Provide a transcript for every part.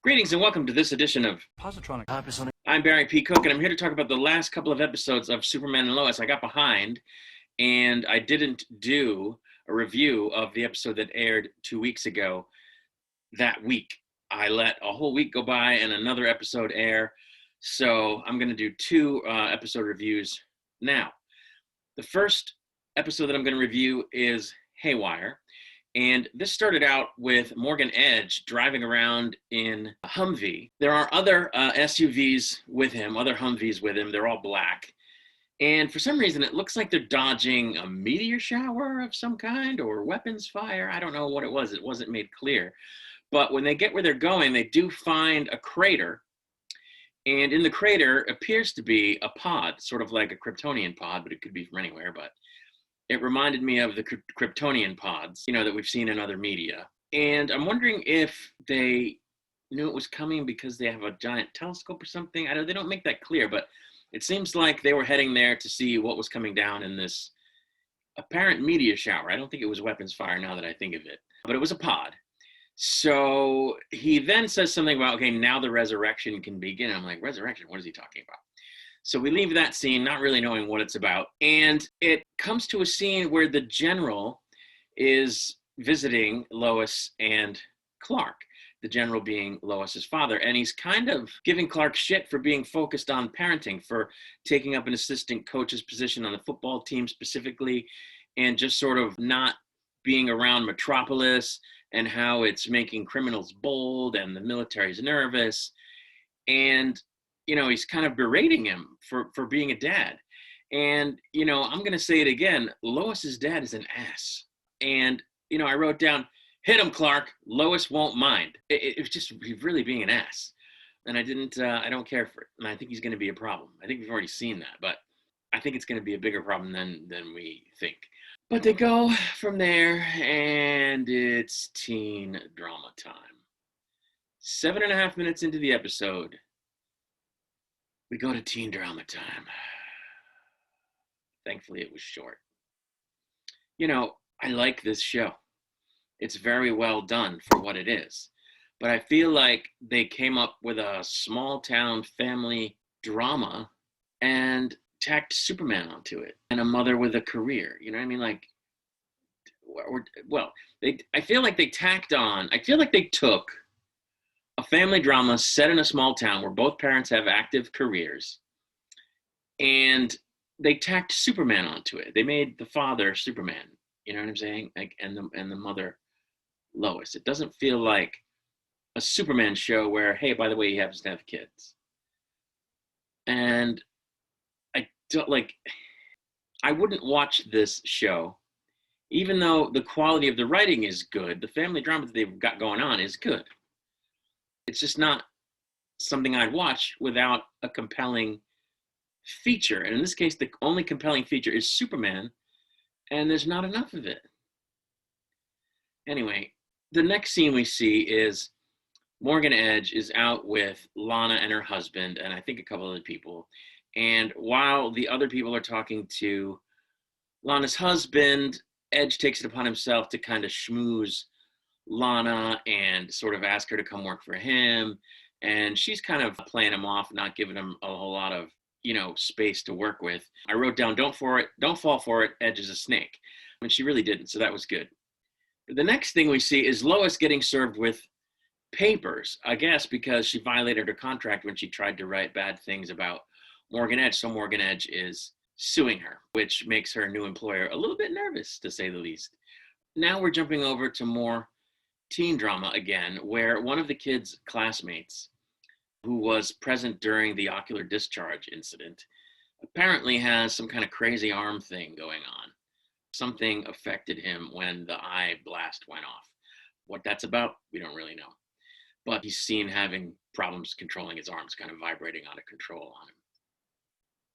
Greetings and welcome to this edition of Positronic. I'm Barry P. Cook, and I'm here to talk about the last couple of episodes of Superman and Lois. I got behind, and I didn't do a review of the episode that aired 2 weeks ago that week. I let a whole week go by and another episode air, so I'm going to do two episode reviews now. The first episode that I'm going to review is Haywire. And this started out with Morgan Edge driving around in a Humvee. There are other SUVs with him, other Humvees with him. They're all black. And for some reason, it looks like they're dodging a meteor shower of some kind or weapons fire. I don't know what it was. It wasn't made clear. But when they get where they're going, they do find a crater. And in the crater appears to be a pod, sort of like a Kryptonian pod, but it could be from anywhere. But it reminded me of the Kryptonian pods, that we've seen in other media. And I'm wondering if they knew it was coming because they have a giant telescope or something. They don't make that clear, but it seems like they were heading there to see what was coming down in this apparent meteor shower. I don't think it was weapons fire now that I think of it, but it was a pod. So he then says something about, okay, now the resurrection can begin. I'm like, resurrection? What is he talking about? So we leave that scene not really knowing what it's about. And it comes to a scene where the general is visiting Lois and Clark, the general being Lois's father. And he's kind of giving Clark shit for being focused on parenting, for taking up an assistant coach's position on the football team specifically, and just sort of not being around Metropolis and how it's making criminals bold and the military's nervous. And he's kind of berating him for being a dad. And, I'm going to say it again. Lois's dad is an ass. And, I wrote down, hit him, Clark. Lois won't mind. It was just really being an ass. And I don't care for it. And I think he's going to be a problem. I think we've already seen that. But I think it's going to be a bigger problem than we think. But they go from there, and it's teen drama time. 7.5 minutes into the episode, we go to teen drama time. Thankfully, it was short. I like this show. It's very well done for what it is. But I feel like they came up with a small town family drama and tacked Superman onto it. And a mother with a career. You know what I mean? I feel like they took a family drama set in a small town where both parents have active careers, and they tacked Superman onto it. They made the father Superman, you know what I'm saying? And the mother Lois. It doesn't feel like a Superman show where, hey, by the way, he happens to have kids. And I wouldn't watch this show, even though the quality of the writing is good. The family drama that they've got going on is good. It's just not something I'd watch without a compelling feature. And in this case, the only compelling feature is Superman, and there's not enough of it. Anyway, the next scene we see is Morgan Edge is out with Lana and her husband, and I think a couple other people. And while the other people are talking to Lana's husband, Edge takes it upon himself to kind of schmooze Lana and sort of ask her to come work for him. And she's kind of playing him off, not giving him a whole lot of, space to work with. I wrote down, don't fall for it, Edge is a snake. And she really didn't, so that was good. But the next thing we see is Lois getting served with papers, I guess because she violated her contract when she tried to write bad things about Morgan Edge. So Morgan Edge is suing her, which makes her new employer a little bit nervous, to say the least. Now we're jumping over to more teen drama again, where one of the kids' classmates, who was present during the ocular discharge incident, apparently has some kind of crazy arm thing going on. Something affected him when the eye blast went off. What that's about, we don't really know. But he's seen having problems controlling his arms, kind of vibrating out of control on him.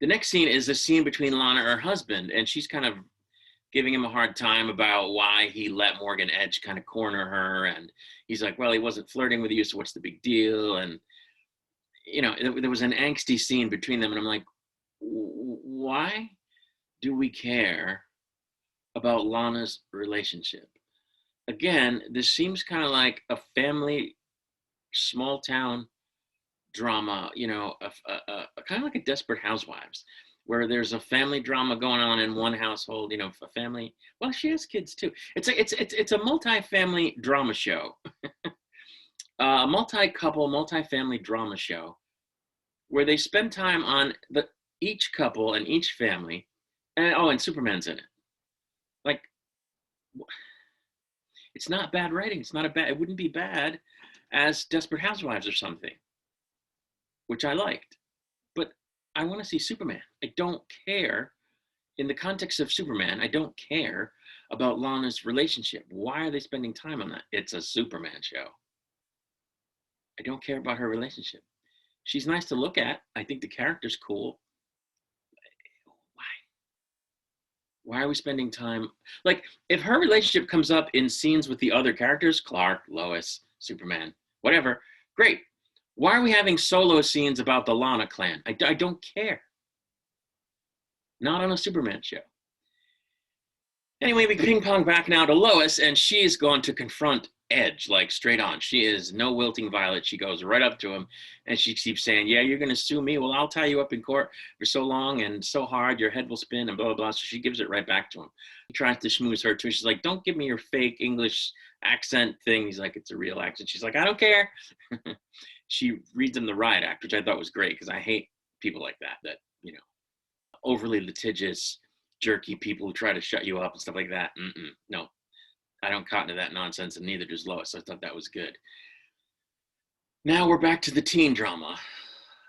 The next scene is a scene between Lana and her husband, and she's kind of giving him a hard time about why he let Morgan Edge kind of corner her. And he's like, well, he wasn't flirting with you, so what's the big deal? And, there was an angsty scene between them. And I'm like, why do we care about Lana's relationship? Again, this seems kind of like a family small town drama, kind of like a Desperate Housewives, where there's a family drama going on in one household, a family. Well, she has kids too. It's a multi-family drama show, a multi-couple, multi-family drama show where they spend time on each couple and each family, and Superman's in it. Like, it's not bad writing. It wouldn't be bad as Desperate Housewives or something, which I liked. But I want to see Superman. I don't care. In the context of Superman, I don't care about Lana's relationship. Why are they spending time on that? It's a Superman show. I don't care about her relationship. She's nice to look at. I think the character's cool. Why are we spending time? Like, if her relationship comes up in scenes with the other characters, Clark, Lois, Superman, whatever, great. Why are we having solo scenes about the Lana clan? I don't care. Not on a Superman show. Anyway, we ping pong back now to Lois, and she's going to confront Edge, like straight on. She is no wilting violet. She goes right up to him, and she keeps saying, yeah, you're going to sue me? Well, I'll tie you up in court for so long and so hard, your head will spin, and blah, blah, blah. So she gives it right back to him. He tries to schmooze her, too. She's like, don't give me your fake English accent thing. He's like, it's a real accent. She's like, I don't care. She reads him the riot act, which I thought was great, because I hate people like that, overly litigious, jerky people who try to shut you up and stuff like that. No, I don't cotton to that nonsense, and neither does Lois. So I thought that was good. Now we're back to the teen drama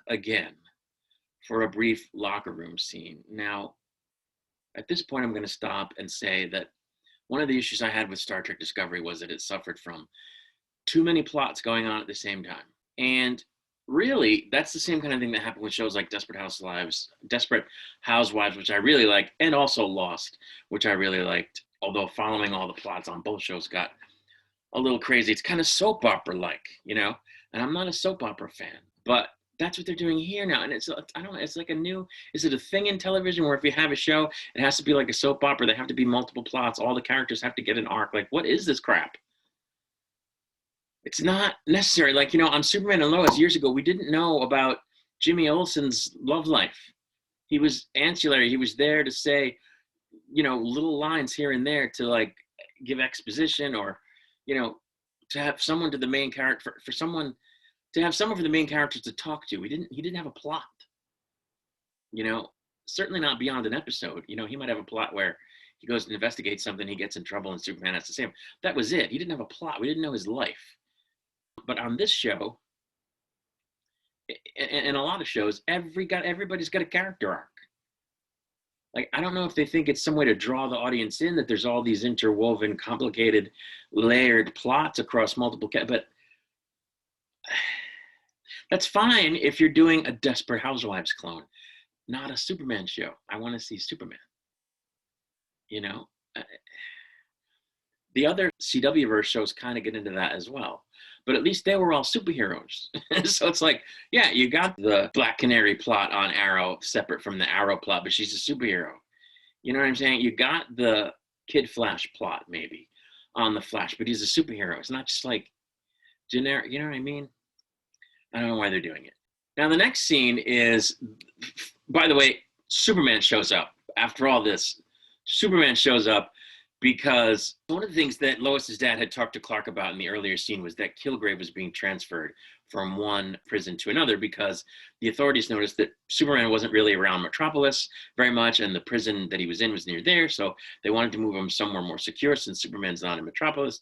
again for a brief locker room scene. Now, at this point, I'm going to stop and say that one of the issues I had with Star Trek Discovery was that it suffered from too many plots going on at the same time. And really, that's the same kind of thing that happened with shows like Desperate Housewives, which I really liked, and also Lost, which I really liked. Although following all the plots on both shows got a little crazy. It's kind of soap opera-like, and I'm not a soap opera fan, but that's what they're doing here now. And I don't know, it's like is it a thing in television where if you have a show, it has to be like a soap opera, there have to be multiple plots, all the characters have to get an arc? Like, what is this crap? It's not necessary. Like, on Superman and Lois years ago, we didn't know about Jimmy Olsen's love life. He was ancillary. He was there to say, little lines here and there to like give exposition, or, to have someone to the main character, for someone to have someone for the main characters to talk to. He didn't have a plot, certainly not beyond an episode. He might have a plot where he goes to investigate something, he gets in trouble, and Superman has to save him. That was it. He didn't have a plot. We didn't know his life. But on this show, and a lot of shows, everybody's got a character arc. Like, I don't know if they think it's some way to draw the audience in, that there's all these interwoven, complicated, layered plots across multiple, but that's fine if you're doing a Desperate Housewives clone, not a Superman show. I want to see Superman. The other CW-verse shows kind of get into that as well. But at least they were all superheroes. So it's like, yeah, you got the Black Canary plot on Arrow separate from the Arrow plot, but she's a superhero. You know what I'm saying? You got the Kid Flash plot maybe on the Flash, but he's a superhero. It's not just like generic, you know what I mean? I don't know why they're doing it. Now the next scene is, by the way, Superman shows up. After all this, Superman shows up because one of the things that Lois's dad had talked to Clark about in the earlier scene was that Kilgrave was being transferred from one prison to another because the authorities noticed that Superman wasn't really around Metropolis very much, and the prison that he was in was near there, so they wanted to move him somewhere more secure since Superman's not in Metropolis.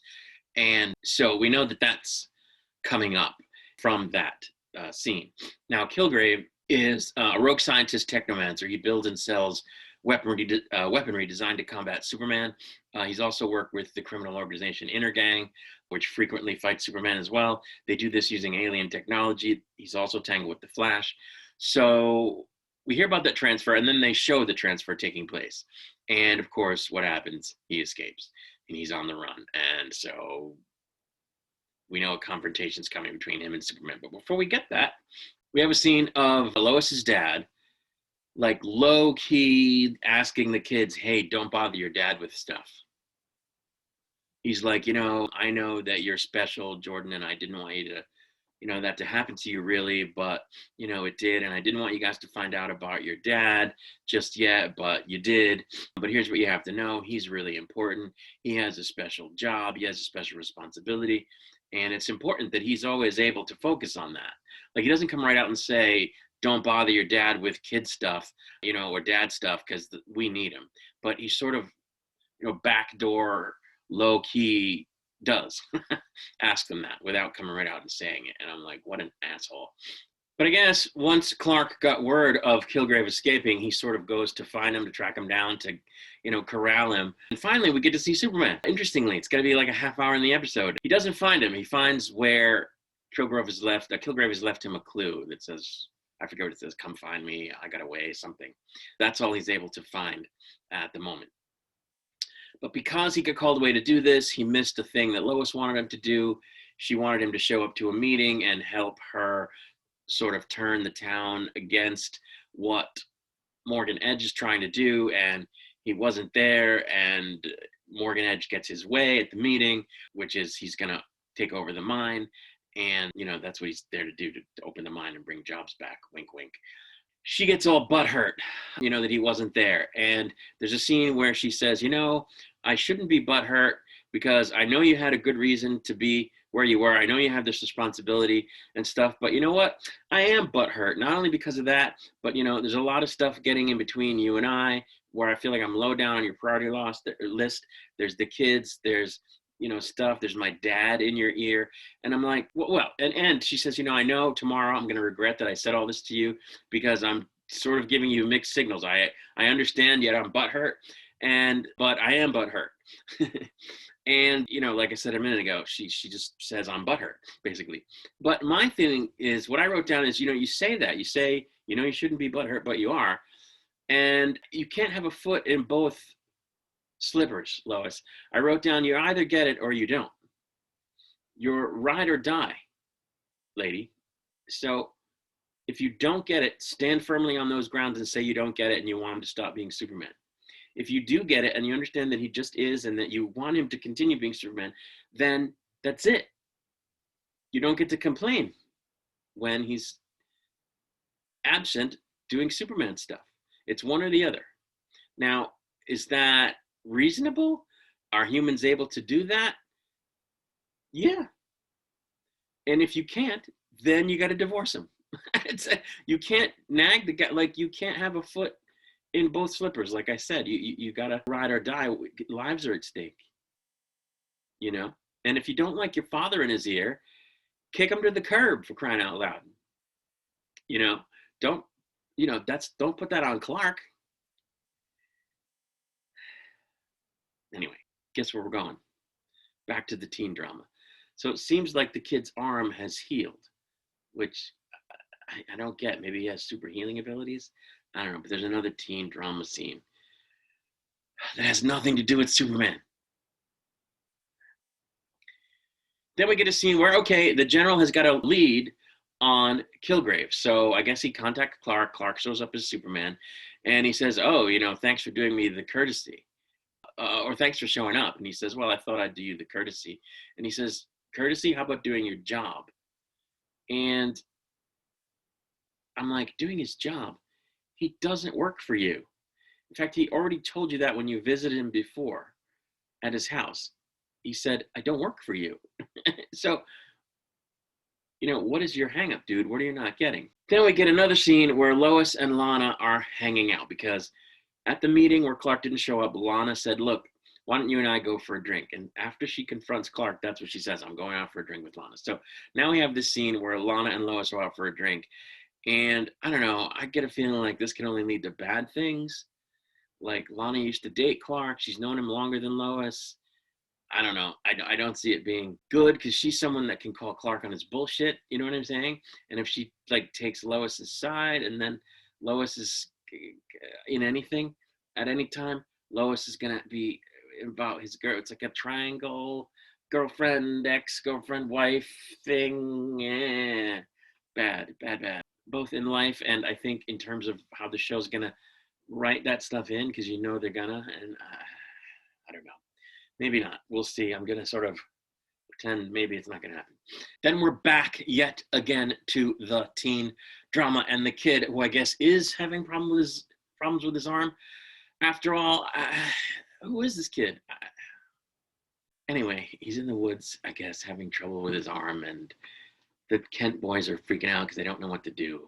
And so we know that that's coming up from that scene. Now, Kilgrave is a rogue scientist technomancer. He builds and sells weaponry designed to combat Superman. He's also worked with the criminal organization Intergang, which frequently fights Superman as well. They do this using alien technology. He's also tangled with the Flash. So we hear about that transfer, and then they show the transfer taking place. And of course, what happens? He escapes, and he's on the run. And so we know a confrontation's coming between him and Superman. But before we get that, we have a scene of Lois's dad, like low-key asking the kids, hey, don't bother your dad with stuff. He's like, I know that you're special, Jordan, and I didn't want you to, that to happen to you really, but it did. And I didn't want you guys to find out about your dad just yet, but you did. But here's what you have to know. He's really important. He has a special job. He has a special responsibility. And it's important that he's always able to focus on that. Like, he doesn't come right out and say, don't bother your dad with kid stuff, or dad stuff, because we need him. But he sort of, backdoor, low key does ask them that without coming right out and saying it. And I'm like, what an asshole. But I guess once Clark got word of Kilgrave escaping, he sort of goes to find him, to track him down, to, corral him. And finally, we get to see Superman. Interestingly, it's going to be like a half hour in the episode. He doesn't find him. He finds where Kilgrave has left him a clue that says, I forget what it says, come find me, I got away, something. That's all he's able to find at the moment. But because he got called away to do this, he missed a thing that Lois wanted him to do. She wanted him to show up to a meeting and help her sort of turn the town against what Morgan Edge is trying to do. And he wasn't there. And Morgan Edge gets his way at the meeting, which is he's going to take over the mine. And, that's what he's there to do, to open the mine and bring jobs back. Wink, wink. She gets all butthurt, that he wasn't there. And there's a scene where she says, I shouldn't be butthurt because I know you had a good reason to be where you were. I know you have this responsibility and stuff, but you know what? I am butthurt, not only because of that, but, there's a lot of stuff getting in between you and I where I feel like I'm low down on your priority list. There's the kids, there's, stuff. There's my dad in your ear. And I'm like, and she says, I know tomorrow I'm going to regret that I said all this to you because I'm sort of giving you mixed signals. I understand, yet I'm butthurt, but I am butthurt. And, like I said a minute ago, she just says I'm butthurt, basically. But my thing is, what I wrote down is, you say that. You say, you shouldn't be butthurt, but you are. And you can't have a foot in both slippers, Lois. I wrote down, you either get it or you don't. You're ride or die, lady. So if you don't get it, stand firmly on those grounds and say you don't get it and you want him to stop being Superman. If you do get it and you understand that he just is and that you want him to continue being Superman, then that's it. You don't get to complain when he's absent doing Superman stuff. It's one or the other. Now, is that reasonable? Are humans able to do that? Yeah. And if you can't, then you got to divorce him. You can't nag the guy. Like, you can't have a foot in both slippers. Like I said, you got to ride or die. Lives are at stake, and if you don't like your father in his ear, kick him to the curb, for crying out loud. Don't put that on Clark. Anyway, guess where we're going? Back to the teen drama. So it seems like the kid's arm has healed, which I don't get. Maybe he has super healing abilities. I don't know, but there's another teen drama scene that has nothing to do with Superman. Then we get a scene where, okay, the general has got a lead on Kilgrave. So I guess he contacted Clark. Clark shows up as Superman, and he says, oh, thanks for doing me the courtesy. Or thanks for showing up. And he says, well, I thought I'd do you the courtesy. And he says, courtesy? How about doing your job? And I'm like, doing his job? He doesn't work for you. In fact, he already told you that when you visited him before at his house. He said, I don't work for you. So, what is your hang up, dude? What are you not getting? Then we get another scene where Lois and Lana are hanging out because at the meeting where Clark didn't show up, Lana said, look, why don't you and I go for a drink? And after she confronts Clark, that's what she says, I'm going out for a drink with Lana. So now we have this scene where Lana and Lois are out for a drink. And I don't know, I get a feeling like this can only lead to bad things. Like, Lana used to date Clark. She's known him longer than Lois. I don't know. I don't see it being good because she's someone that can call Clark on his bullshit. You know what I'm saying? And if she takes Lois's side and then Lois is in anything at any time, Lois is going to be about his girl. It's like a triangle, girlfriend, ex-girlfriend, wife thing. Yeah. Bad. Both in life and I think in terms of how the show's going to write that stuff in because they're gonna, and I don't know. Maybe not. We'll see. I'm going to sort of pretend maybe it's not going to happen. Then we're back yet again to the teen drama and the kid, who I guess is having problems with his arm. After all, who is this kid? Anyway, he's in the woods, I guess, having trouble with his arm, and the Kent boys are freaking out because they don't know what to do.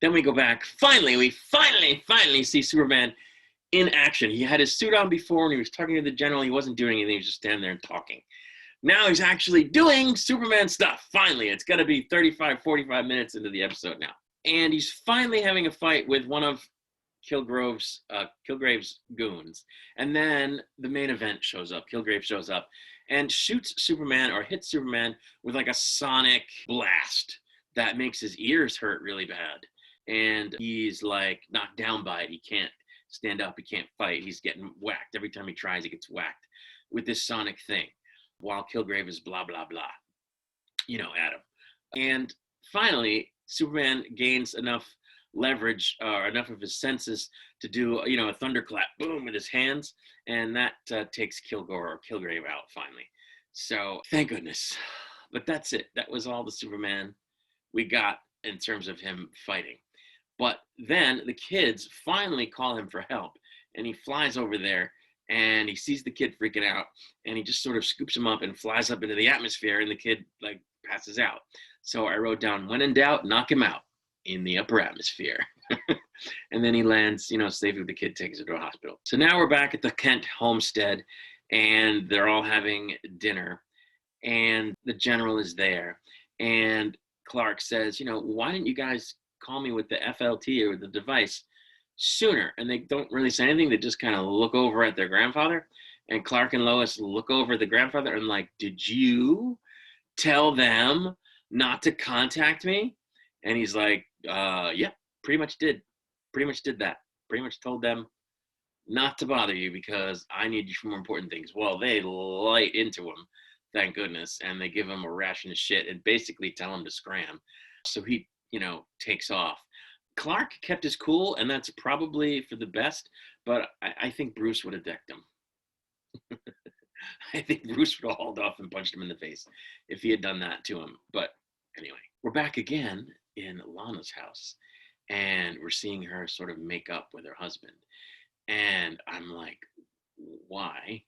Then we go back. Finally, we finally see Superman in action. He had his suit on before and he was talking to the general. He wasn't doing anything. He was just standing there and talking. Now he's actually doing Superman stuff. Finally, it's got to be 35, 45 minutes into the episode now. And he's finally having a fight with one of Kilgrave's goons. And then the main event shows up. Kilgrave shows up and shoots Superman, or hits Superman with like a sonic blast that makes his ears hurt really bad. And he's like knocked down by it. He can't stand up. He can't fight. He's getting whacked. Every time he tries, he gets whacked with this sonic thing, while Kilgrave is blah, blah, blah, at him. And finally, Superman gains enough leverage, or enough of his senses to do, a thunderclap, boom, with his hands. And that takes Kilgrave out finally. So thank goodness. But that's it. That was all the Superman we got in terms of him fighting. But then the kids finally call him for help, and he flies over there and he sees the kid freaking out, and he just sort of scoops him up and flies up into the atmosphere, and the kid like passes out. So I wrote down, when in doubt, knock him out in the upper atmosphere. And then he lands, safely with the kid, takes him to a hospital. So now we're back at the Kent homestead, and they're all having dinner, and the general is there, and Clark says, why didn't you guys call me with the FLT or the device sooner? And they don't really say anything. They just kind of look over at their grandfather, and Clark and Lois look over at the grandfather and like, did you tell them not to contact me? And he's like, yeah, pretty much did that. Pretty much told them not to bother you because I need you for more important things. Well, they light into him, thank goodness, and they give him a ration of shit and basically tell him to scram. So he, takes off. Clark kept his cool, and that's probably for the best, but I think Bruce would have decked him. I think Bruce would have hauled off and punched him in the face if he had done that to him. But anyway, we're back again in Lana's house, and we're seeing her sort of make up with her husband. And I'm like, why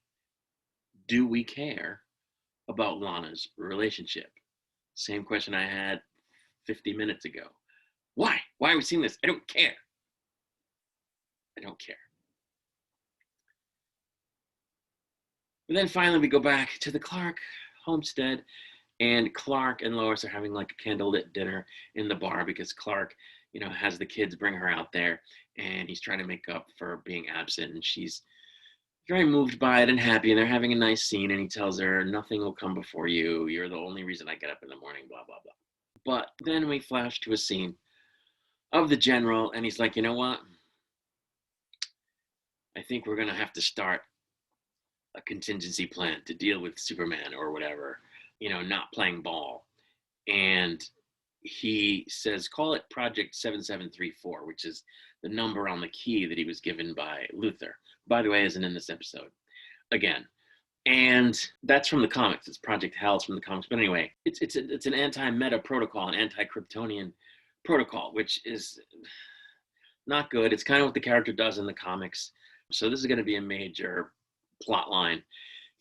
do we care about Lana's relationship? Same question I had 50 minutes ago. Why? Why are we seeing this? I don't care. But then finally we go back to the Clark homestead, and Clark and Lois are having like a candlelit dinner in the bar because Clark, has the kids bring her out there, and he's trying to make up for being absent, and she's very moved by it and happy, and they're having a nice scene, and he tells her, nothing will come before you. You're the only reason I get up in the morning, blah, blah, blah. But then we flash to a scene of the general, and he's like, you know what? I think we're going to have to start a contingency plan to deal with Superman or whatever, not playing ball. And he says, call it Project 7734, which is the number on the key that he was given by Luthor. By the way, isn't in this episode. Again. And that's from the comics. It's Project Hell's from the comics. But anyway, it's an anti-meta protocol, an anti-Kryptonian protocol, which is not good. It's kind of what the character does in the comics. So this is going to be a major plot line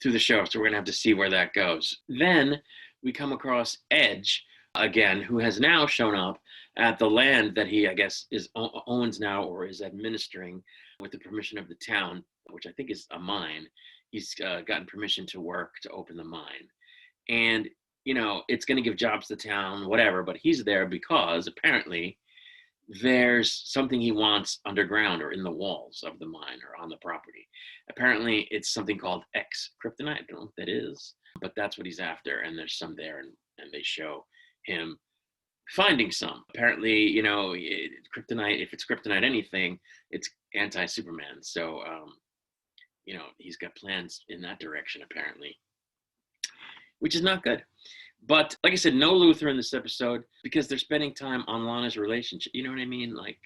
through the show. So we're going to have to see where that goes. Then we come across Edge again, who has now shown up at the land that he, I guess, owns now or is administering with the permission of the town, which I think is a mine. He's gotten permission to work to open the mine. And, it's going to give jobs to the town, whatever, but he's there because apparently there's something he wants underground or in the walls of the mine or on the property. Apparently it's something called X kryptonite. I don't know what that is, but that's what he's after. And there's some there, and they show him finding some. Apparently, kryptonite, if it's kryptonite anything, it's anti-Superman. So, he's got plans in that direction, apparently, which is not good. But like I said, no Luthor in this episode because they're spending time on Lana's relationship. You know what I mean? Like,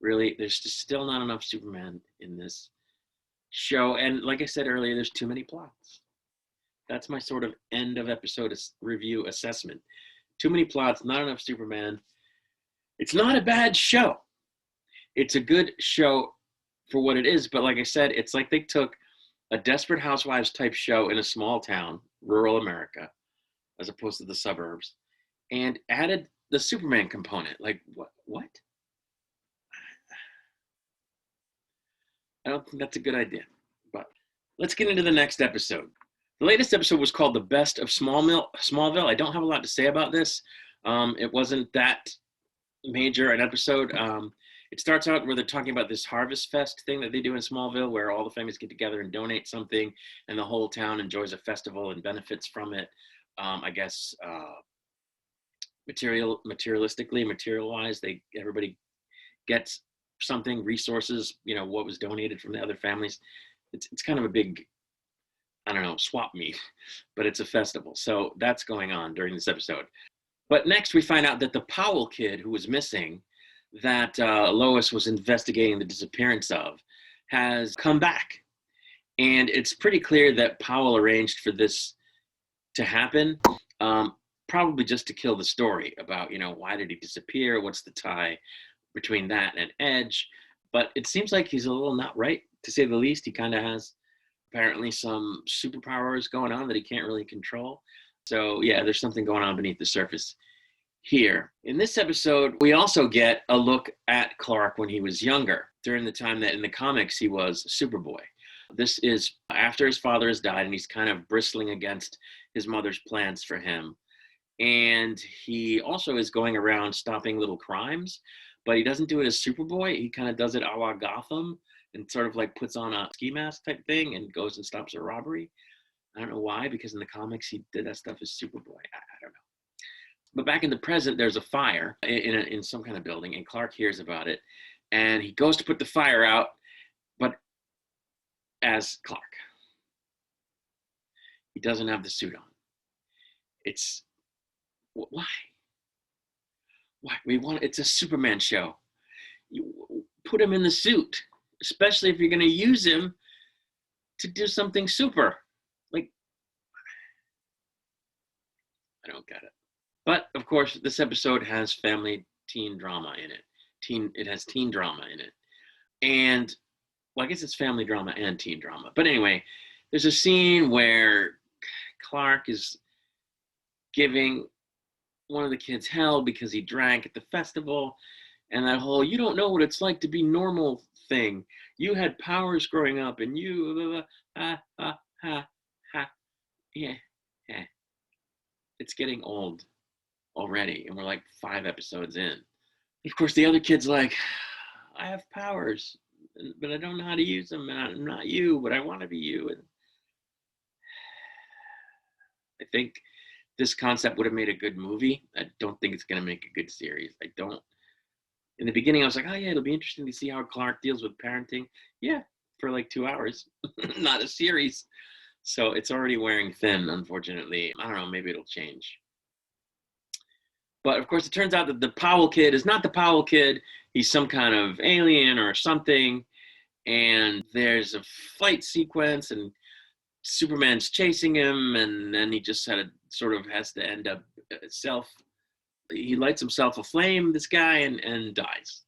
really, there's just still not enough Superman in this show. And like I said earlier, there's too many plots. That's my sort of end of episode review assessment. Too many plots, not enough Superman. It's not a bad show. It's a good show for what it is, but like I said, it's like they took a Desperate Housewives type show in a small town, rural America, as opposed to the suburbs, and added the Superman component. Like, what? I don't think that's a good idea. But let's get into the next episode. The latest episode was called The Best of Smallville. I don't have a lot to say about this. It wasn't that major an episode. It starts out where they're talking about this Harvest Fest thing that they do in Smallville, where all the families get together and donate something, and the whole town enjoys a festival and benefits from it. I guess materialistically, material-wise, everybody gets something, resources, what was donated from the other families. It's kind of a big, I don't know, swap meet, but it's a festival. So that's going on during this episode. But next we find out that the Powell kid who was missing, that Lois was investigating the disappearance of, has come back. And it's pretty clear that Powell arranged for this to happen, probably just to kill the story about, why did he disappear? What's the tie between that and Edge? But it seems like he's a little not right, to say the least. He kind of has apparently some superpowers going on that he can't really control. So yeah, there's something going on beneath the surface here. In this episode, we also get a look at Clark when he was younger, during the time that in the comics he was Superboy. This is after his father has died, and he's kind of bristling against his mother's plans for him. And he also is going around stopping little crimes, but he doesn't do it as Superboy. He kind of does it a la Gotham, and sort of like puts on a ski mask type thing and goes and stops a robbery. I don't know why, because in the comics he did that stuff as Superboy. I don't know. But back in the present, there's a fire in some kind of building, and Clark hears about it, and he goes to put the fire out, but as Clark. He doesn't have the suit on. It's why? Why? It's a Superman show. You put him in the suit, especially if you're going to use him to do something super. Like, I don't get it. But of course, this episode has family teen drama in it. It has teen drama in it. And well, I guess it's family drama and teen drama. But anyway, there's a scene where Clark is giving one of the kids hell because he drank at the festival, and that whole "you don't know what it's like to be normal" thing. You had powers growing up, and you yeah. It's getting old already, and we're like 5 episodes in. Of course, the other kid's like, I have powers, but I don't know how to use them, and I'm not you, but I want to be you. And I think this concept would have made a good movie. I don't think it's going to make a good series. In the beginning, I was like, oh yeah, it'll be interesting to see how Clark deals with parenting. Yeah, for like 2 hours, not a series. So it's already wearing thin, unfortunately. I don't know, maybe it'll change. But of course, it turns out that the Powell kid is not the Powell kid. He's some kind of alien or something. And there's a fight sequence, and Superman's chasing him, and then he just sort of has to end up he lights himself aflame, this guy, and dies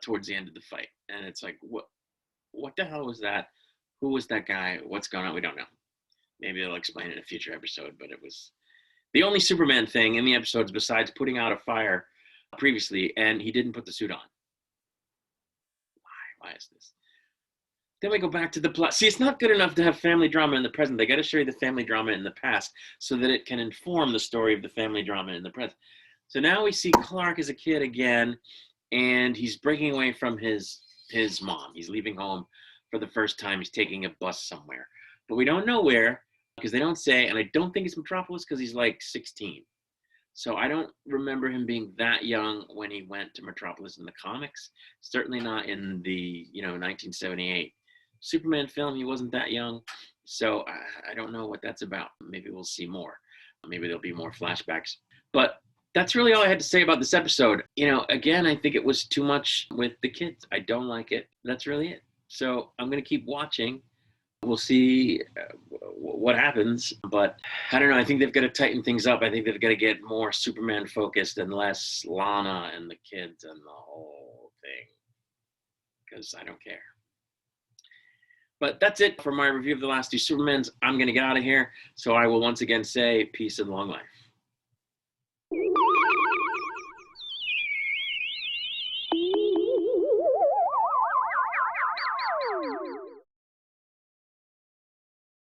towards the end of the fight. And it's like, what the hell was that? Who was that guy? What's going on? We don't know. Maybe they'll explain it in a future episode, but it was the only Superman thing in the episodes besides putting out a fire previously, and he didn't put the suit on. Why is this? Then we go back to the plot. See, it's not good enough to have family drama in the present. They got to show you the family drama in the past so that it can inform the story of the family drama in the present. So now we see Clark as a kid again, and he's breaking away from his mom. He's leaving home for the first time. He's taking a bus somewhere, but we don't know where because they don't say, and I don't think it's Metropolis because he's like 16. So I don't remember him being that young when he went to Metropolis in the comics. Certainly not in the 1978 Superman film. He wasn't that young. So I don't know what that's about. Maybe we'll see more. Maybe there'll be more flashbacks. But that's really all I had to say about this episode. Again, I think it was too much with the kids. I don't like it. That's really it. So I'm going to keep watching we'll see what happens. But I don't know. I think they've got to tighten things up. I think they've got to get more Superman focused and less Lana and the kids and the whole thing, because I don't care. But that's it for my review of the last two Supermans. I'm going to get out of here. So I will once again say peace and long life.